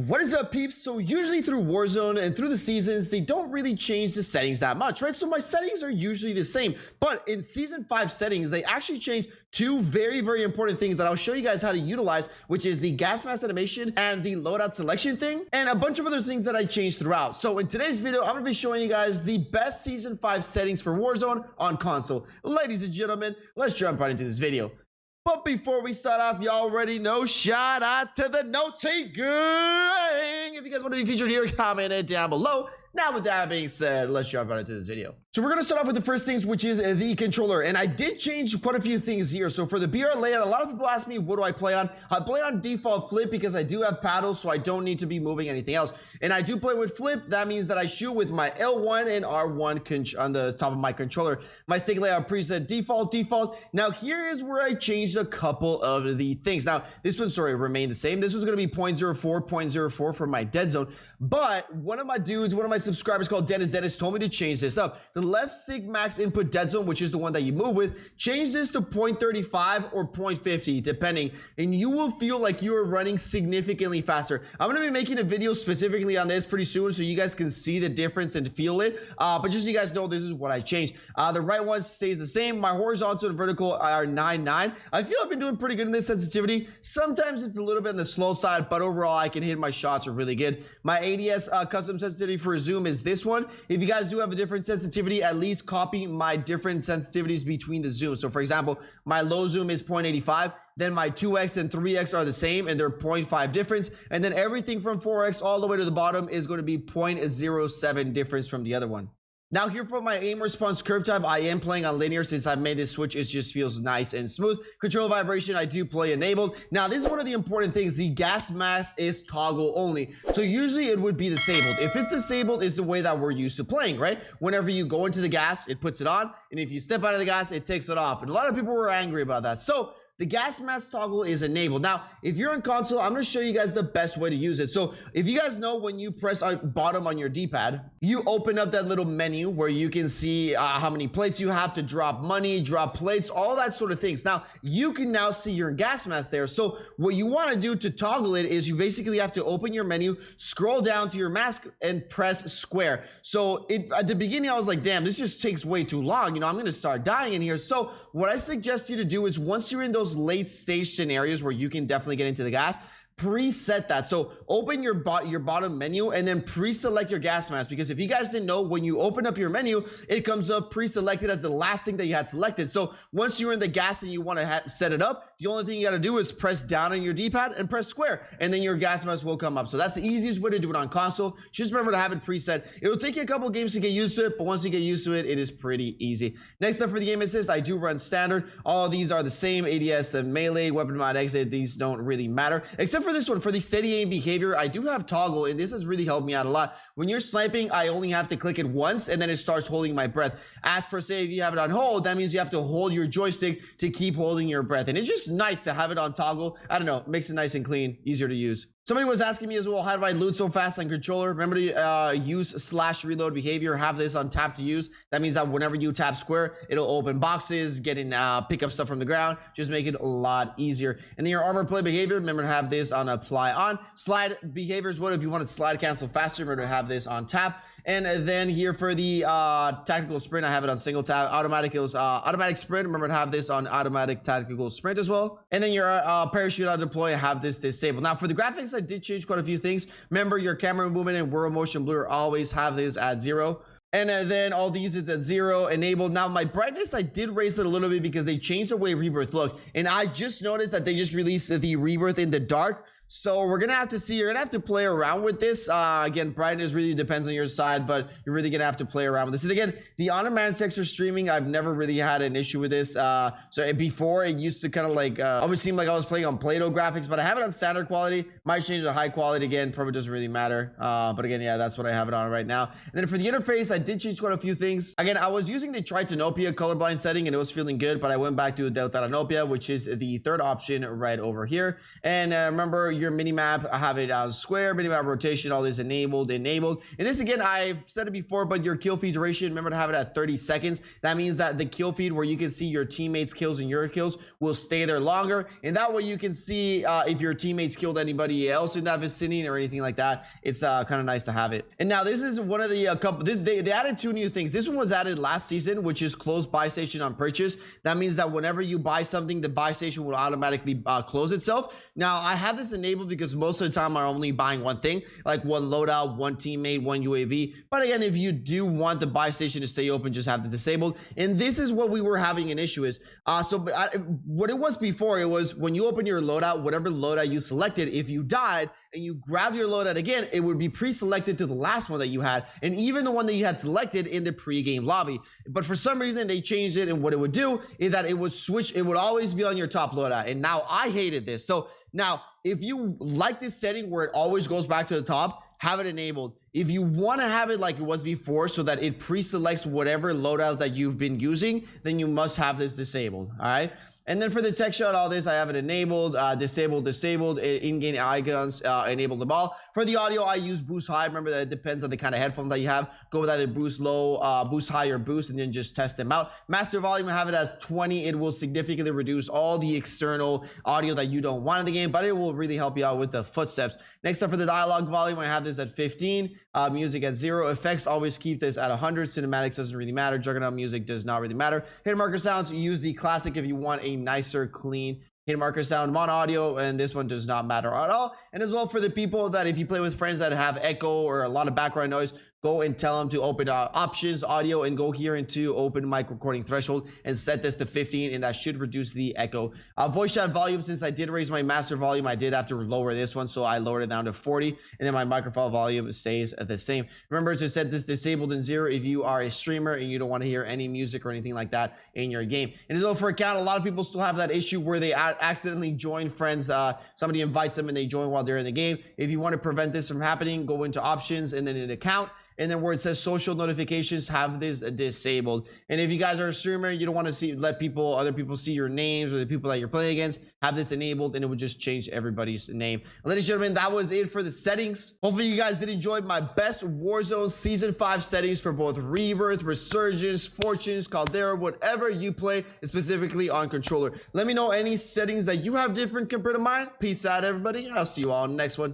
What is up, peeps? So usually through Warzone and through the seasons, they don't really change the settings that much, right? So my settings are usually the same, but in season 5 settings, they actually changed two very important things that I'll show you guys how to utilize, which is the gas mask animation and the loadout selection thing, and a bunch of other things that I changed throughout. So in today's video, I'm gonna be showing you guys the best season 5 settings for Warzone on console. Ladies and gentlemen, let's jump right into this video. But before we start off, you already know, shout out to the Naughty Gang. If you guys want to be featured here, comment it down below. Now, with that being said, let's jump right into this video. So we're going to start off with the first things, which is the controller. And I did change quite a few things here. So for the BR layout, a lot of people ask me, what do I play on? I play on default flip because I do have paddles, so I don't need to be moving anything else. And I do play with flip. That means that I shoot with my L1 and R1 on the top of my controller. My stick layout preset default. Now, here is where I changed a couple of the things. Now, this one, sorry, remained the same. This was going to be 0.04 for my dead zone. But one of my subscribers called Dennis told me to change this up. The left stick max input dead zone, which is the one that you move with, change this to 0.35 or 0.50 depending, and you will feel like you are running significantly faster. I'm going to be making a video specifically on this pretty soon so you guys can see the difference and feel it, but just so you guys know, this is what I changed. The right one stays the same. My horizontal and vertical are 9.9. I feel I've been doing pretty good in this sensitivity. Sometimes it's a little bit on the slow side, but overall I can hit my shots are really good. My ADS custom sensitivity for zoom is this one. If you guys do have a different sensitivity, at least copy my different sensitivities between the zooms. So for example, my low zoom is 0.85, then my 2x and 3x are the same and they're 0.5 difference, and then everything from 4x all the way to the bottom is going to be 0.07 difference from the other one. Now here for my aim response curve type, I am playing on linear since I've made this switch. It just feels nice and smooth. Control vibration, I do play enabled. Now this is one of the important things. The gas mask is toggle only. So usually it would be disabled. If it's disabled, is the way that we're used to playing, right? Whenever you go into the gas, it puts it on. And if you step out of the gas, it takes it off. And a lot of people were angry about that. So the gas mask toggle is enabled. Now, if you're on console, I'm going to show you guys the best way to use it. So if you guys know, when you press bottom on your D-pad, you open up that little menu where you can see how many plates you have to drop money, drop plates, all that sort of things. Now, you can now see your gas mask there. So what you want to do to toggle it is you basically have to open your menu, scroll down to your mask and press square. So at the beginning, I was like, damn, this just takes way too long. You know, I'm going to start dying in here. So what I suggest you to do is once you're in those late stage scenarios where you can definitely get into the gas, preset that. So open your bottom menu and then pre-select your gas mask, because if you guys didn't know, when you open up your menu, it comes up pre-selected as the last thing that you had selected. So once you're in the gas and you want to set it up, the only thing you got to do is press down on your D-pad and press square, and then your gas mask will come up. So that's the easiest way to do it on console. Just remember to have it preset. It'll take you a couple games to get used to it, but once you get used to it, it is pretty easy. Next up for the aim assist, I do run standard. All of these are the same, ADS and melee, weapon mod exit. These don't really matter, except for this one. For the steady aim behavior, I do have toggle, and this has really helped me out a lot. When you're sniping, I only have to click it once, and then it starts holding my breath. As per se, if you have it on hold, that means you have to hold your joystick to keep holding your breath, and it's just nice to have it on toggle. I don't know, it makes it nice and clean, easier to use. Somebody was asking me as well, how do I loot so fast on controller? Remember to use /reload behavior. Have this on tap to use. That means that whenever you tap square, it'll open boxes, get in, pick up stuff from the ground. Just make it a lot easier. And then your armor play behavior, remember to have this on apply on. Slide behaviors, what if you want to slide cancel faster? Remember to have this on tap. And then here for the tactical sprint, I have it on single tap. Automatic sprint, remember to have this on automatic tactical sprint as well. And then your parachute auto deploy, I have this disabled. Now for the graphics, I did change quite a few things. Remember, your camera movement and world motion blur, always have this at 0. And then all these is at 0 enabled. Now my brightness, I did raise it a little bit because they changed the way Rebirth looked. And I just noticed that they just released the Rebirth in the dark. So we're gonna have to see, you're gonna have to play around with this. Again, brightness really depends on your side, but you're really gonna have to play around with this. And again, the on-demand texture streaming, I've never really had an issue with this. So before, it used to kind of like always seem like I was playing on Play-Doh graphics, but I have it on standard quality. Might change to high quality again, probably doesn't really matter. But again, yeah, that's what I have it on right now. And then for the interface, I did change quite a few things. Again, I was using the Tritanopia colorblind setting and it was feeling good, but I went back to Deltatanopia, which is the third option right over here. And remember, your minimap, have it on square, minimap rotation, all this enabled. And this, again, I've said it before, but your kill feed duration, remember to have it at 30 seconds. That means that the kill feed where you can see your teammates' kills and your kills will stay there longer. And that way you can see if your teammates killed anybody else in that vicinity or anything like that. It's kind of nice to have it. And now this is one of the couple, they added 2 new things. This one was added last season, which is close buy station on purchase. That means that whenever you buy something, the buy station will automatically close itself. Now I have this enabled because most of the time I'm only buying one thing, like one loadout, one teammate, one UAV. But again, if you do want the buy station to stay open, just have it disabled. And this is what we were having an issue is. What it was before, it was when you open your loadout, whatever loadout you selected, if you died and you grabbed your loadout again, it would be pre-selected to the last one that you had, and even the one that you had selected in the pre-game lobby. But for some reason they changed it, and what it would do is that it would switch, it would always be on your top loadout. And now I hated this. So now if you like this setting where it always goes back to the top, have it enabled. If you want to have it like it was before so that it pre-selects whatever loadout that you've been using, then you must have this disabled. All right. And then for the tech shot, all this, I have it enabled, disabled, in-game icons, enable them all. For the audio, I use boost high. Remember that it depends on the kind of headphones that you have. Go with either boost low, boost high, or boost, and then just test them out. Master volume, I have it as 20. It will significantly reduce all the external audio that you don't want in the game, but it will really help you out with the footsteps. Next up for the dialogue volume, I have this at 15. Music at 0. Effects, always keep this at 100. Cinematics doesn't really matter. Juggernaut music does not really matter. Hit marker sounds, you use the classic if you want a nicer, clean hit marker sound. Mono audio, and this one does not matter at all. And as well for the people that if you play with friends that have echo or a lot of background noise, go and tell them to open options, audio, and go here into open mic recording threshold and set this to 15, and that should reduce the echo. Voice chat volume, since I did raise my master volume, I did have to lower this one, so I lowered it down to 40, and then my microphone volume stays the same. Remember to set this disabled in 0 if you are a streamer and you don't want to hear any music or anything like that in your game. And as well for account, a lot of people still have that issue where they accidentally join friends. Somebody invites them and they join while they're in the game. If you want to prevent this from happening, go into options and then in account, and then where it says social notifications, have this disabled. And if you guys are a streamer, you don't want to let other people see your names or the people that you're playing against, have this enabled, and it would just change everybody's name. Ladies and gentlemen, that was it for the settings. Hopefully you guys did enjoy my best Warzone Season 5 settings for both Rebirth, Resurgence, Fortunes, Caldera, whatever you play, specifically on controller. Let me know any settings that you have different compared to mine. Peace out, everybody, and I'll see you all in the next one.